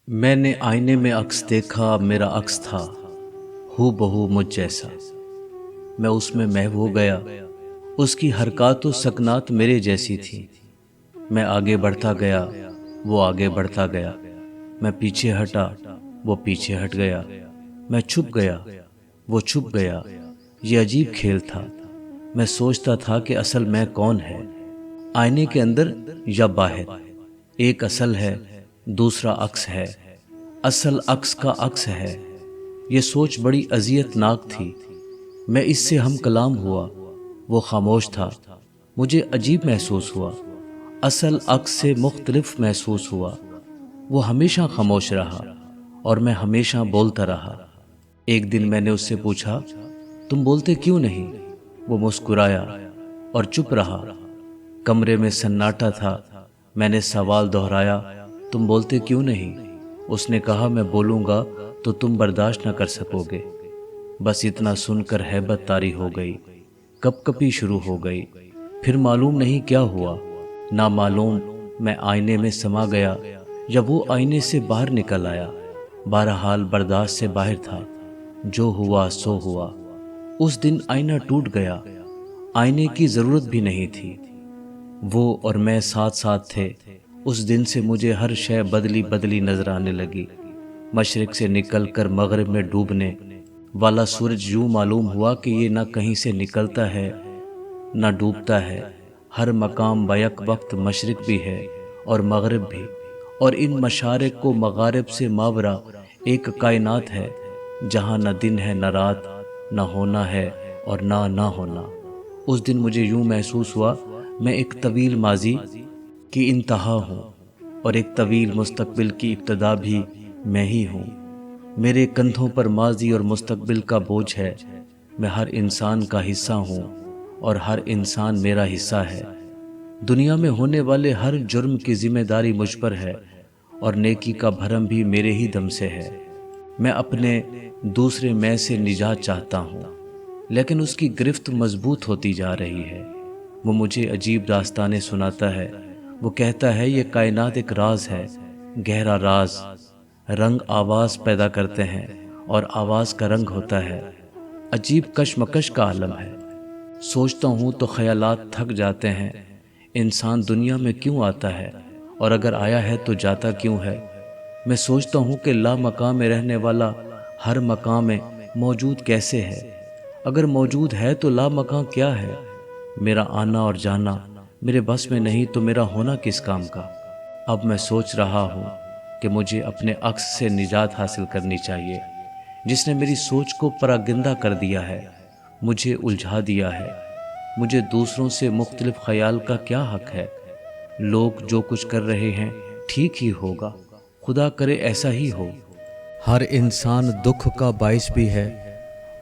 मैंने आईने में अक्स देखा, मेरा अक्स था हू बहू मुझ जैसा। मैं उसमें महव हो गया, उसकी हरकत व सकनात मेरे जैसी थी। मैं आगे बढ़ता गया, वो आगे बढ़ता गया। मैं पीछे हटा, वो पीछे हट गया। मैं छुप गया, वो छुप गया। ये अजीब खेल था। मैं सोचता था कि असल मैं कौन है, आईने के अंदर या बाहर। एक असल है, दूसरा अक्स है। असल अक्स का अक्स है। ये सोच बड़ी अजियतनाक थी। मैं इससे हम कलाम हुआ, वो खामोश था। मुझे अजीब महसूस हुआ, असल अक्स से मुख्तलिफ महसूस हुआ। वो हमेशा खामोश रहा और मैं हमेशा बोलता रहा। एक दिन मैंने उससे पूछा, तुम बोलते क्यों नहीं? वो मुस्कुराया और चुप रहा। कमरे में सन्नाटा था। मैंने सवाल दोहराया, तुम बोलते क्यों नहीं? उसने कहा, मैं बोलूंगा तो तुम बर्दाश्त न कर सकोगे। बस इतना सुनकर हैबत तारी हो गई, कपकपी शुरू हो गई। फिर मालूम नहीं क्या हुआ, ना मालूम मैं आईने में समा गया या वो आईने से बाहर निकल आया। बहरहाल बर्दाश्त से बाहर था। जो हुआ सो हुआ। उस दिन आईना टूट गया। आईने की जरूरत भी नहीं थी। वो और मैं साथ साथ थे। उस दिन से मुझे हर शय बदली बदली नजर आने लगी। मशरिक से निकल कर मगरिब में डूबने वाला सूरज यूं मालूम हुआ कि ये ना कहीं से निकलता है ना डूबता है। हर मकाम बैक वक्त मशरिक भी है और मगरिब भी, और इन मशारिक को मगारिब से मावरा एक कायनात है जहाँ न दिन है न रात, न होना है और ना होना। उस दिन मुझे यूं महसूस हुआ मैं एक तवील माजी की इंतहा हूँ और एक तवील मुस्तकबिल की इब्तदा भी मैं ही हूँ। मेरे कंधों पर माजी और मुस्तकबिल का बोझ है। मैं हर इंसान का हिस्सा हूँ और हर इंसान मेरा हिस्सा है। दुनिया में होने वाले हर जुर्म की जिम्मेदारी मुझ पर है और नेकी का भरम भी मेरे ही दम से है। मैं अपने दूसरे मैं से निजात चाहता हूँ, लेकिन उसकी गिरफ्त मजबूत होती जा रही है। वो मुझे अजीब दास्तानें सुनाता है। वो कहता है ये कायनात एक राज है, गहरा राज। रंग आवाज पैदा करते हैं और आवाज का रंग होता है। अजीब कशमकश का आलम है। सोचता हूँ तो ख्यालात थक जाते हैं। इंसान दुनिया में क्यों आता है, और अगर आया है तो जाता क्यों है? मैं सोचता हूँ कि ला मकाम में रहने वाला हर मकाम में मौजूद कैसे है? अगर मौजूद है तो ला मकाम क्या है? मेरा आना और जाना मेरे बस में नहीं तो मेरा होना किस काम का? अब मैं सोच रहा हूँ कि मुझे अपने अक्स से निजात हासिल करनी चाहिए, जिसने मेरी सोच को परागिंदा कर दिया है, मुझे उलझा दिया है। मुझे दूसरों से मुख्तलिफ ख्याल का क्या हक है? लोग जो कुछ कर रहे हैं ठीक ही होगा, खुदा करे ऐसा ही हो। हर इंसान दुख का बाइस भी है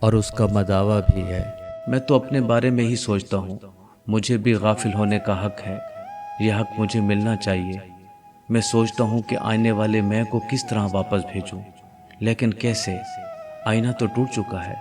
और उसका मदावा भी है। मैं तो अपने बारे में ही सोचता हूँ। मुझे भी गाफिल होने का हक है। यह हक मुझे मिलना चाहिए। मैं सोचता हूँ कि आने वाले मैं को किस तरह वापस भेजूं, लेकिन कैसे? आईना तो टूट चुका है।